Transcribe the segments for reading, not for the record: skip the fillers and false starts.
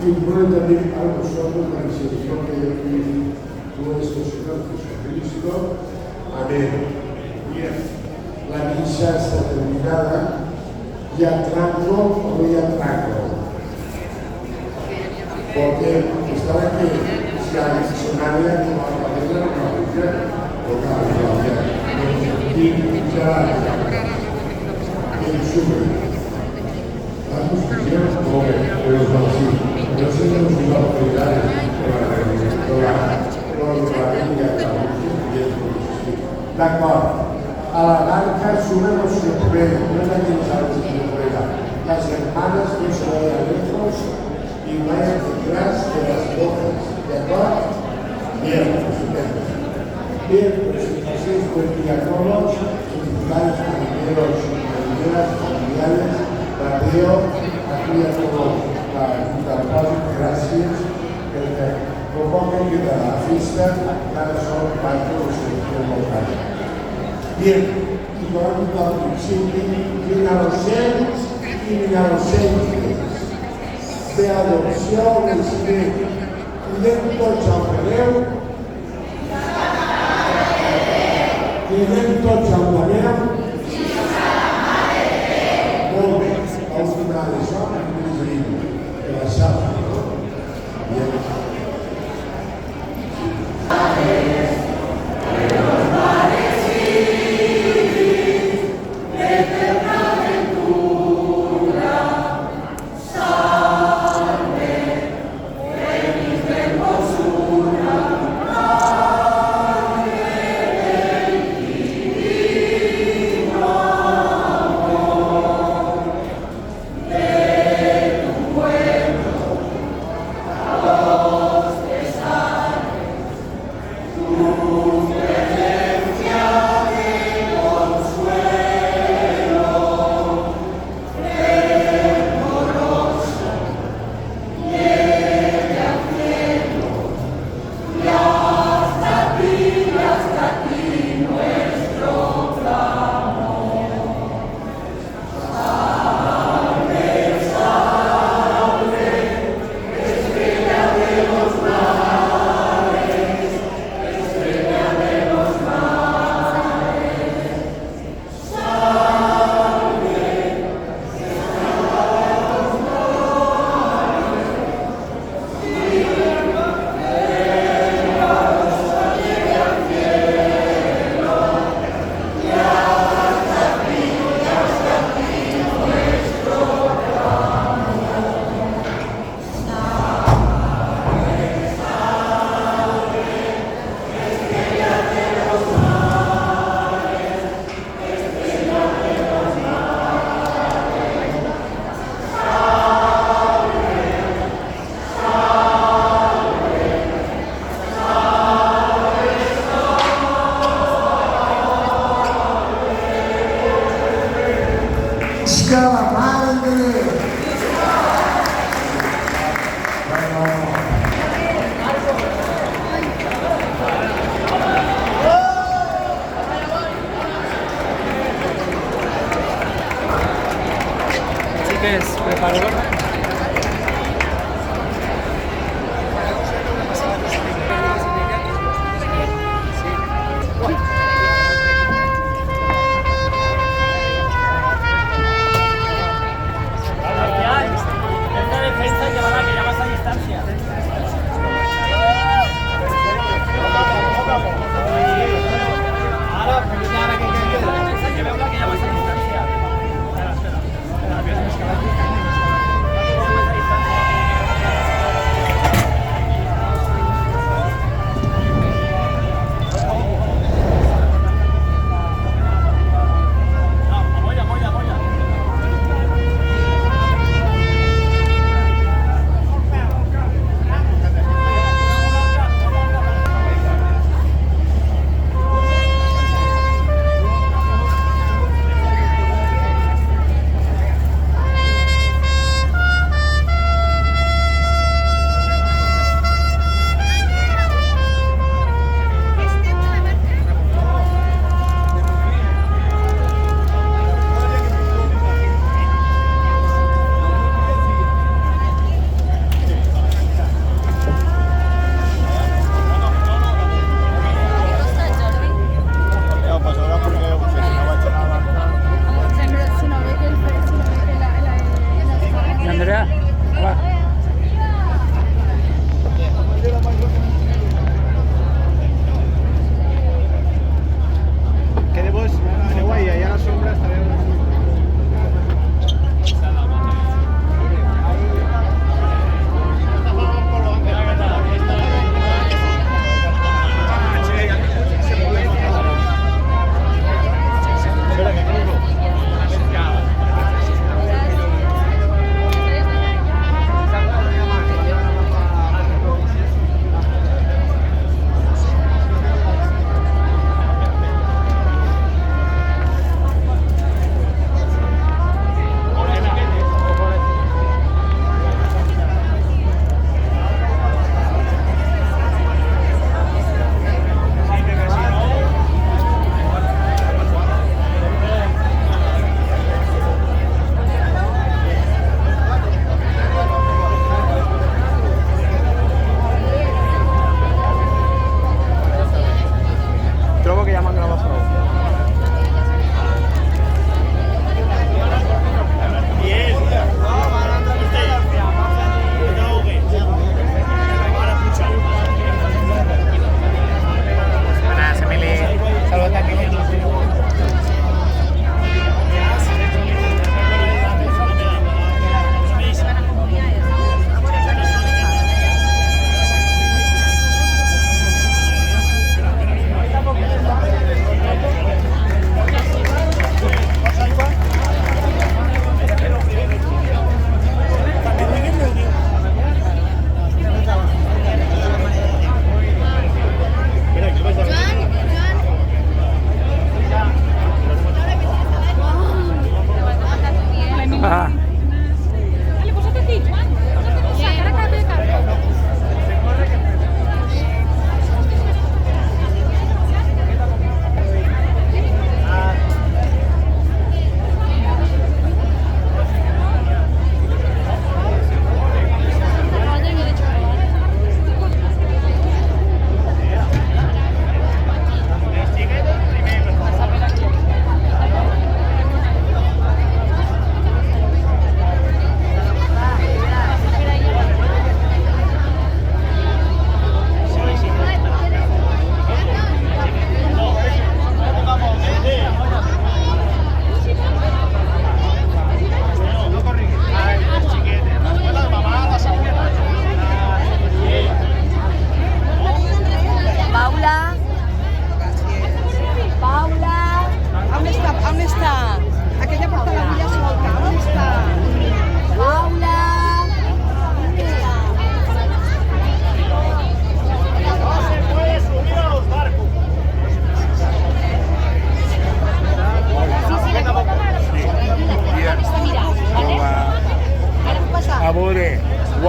impone también a vosotros la excepción que yo quiero todo esto, Señor Jesucristo. Amén. Bien, la misa está terminada. ¿Ya tranco o no ya tranco? Porque estaba que si la diccionaria que va a poner la cabeza, o cabeza, y ya en su vamos a ver cómo los vacíos. No sé si nos va a cuidar D'acord. A la barca suben los que pueden, no hay quien sabe si no pueda. Las hermanas no se vayan lejos y vayan detrás de las bocas. ¿De acuerdo? Bien, estupendo. Bien, pues así fue el día a todos, titulares, marineros, marineras, familiares, Mateo, aquí a todos, gracias. Propongo que de la fiesta cada son parte de la selección local. Bien, y vamos al principio, inocentes y inocentes de adopción de dentro Chambereu, molt bé, al final això és lliure, que la sap, no? Bien.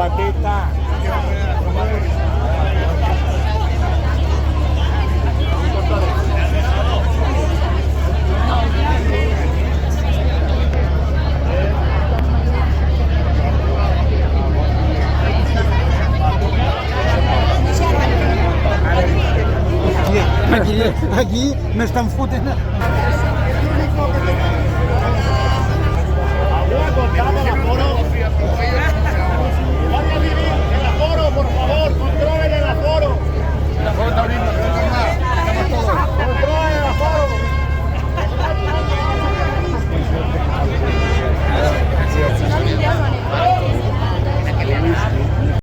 Batista. Aquí m'estan fotent... Aguanta,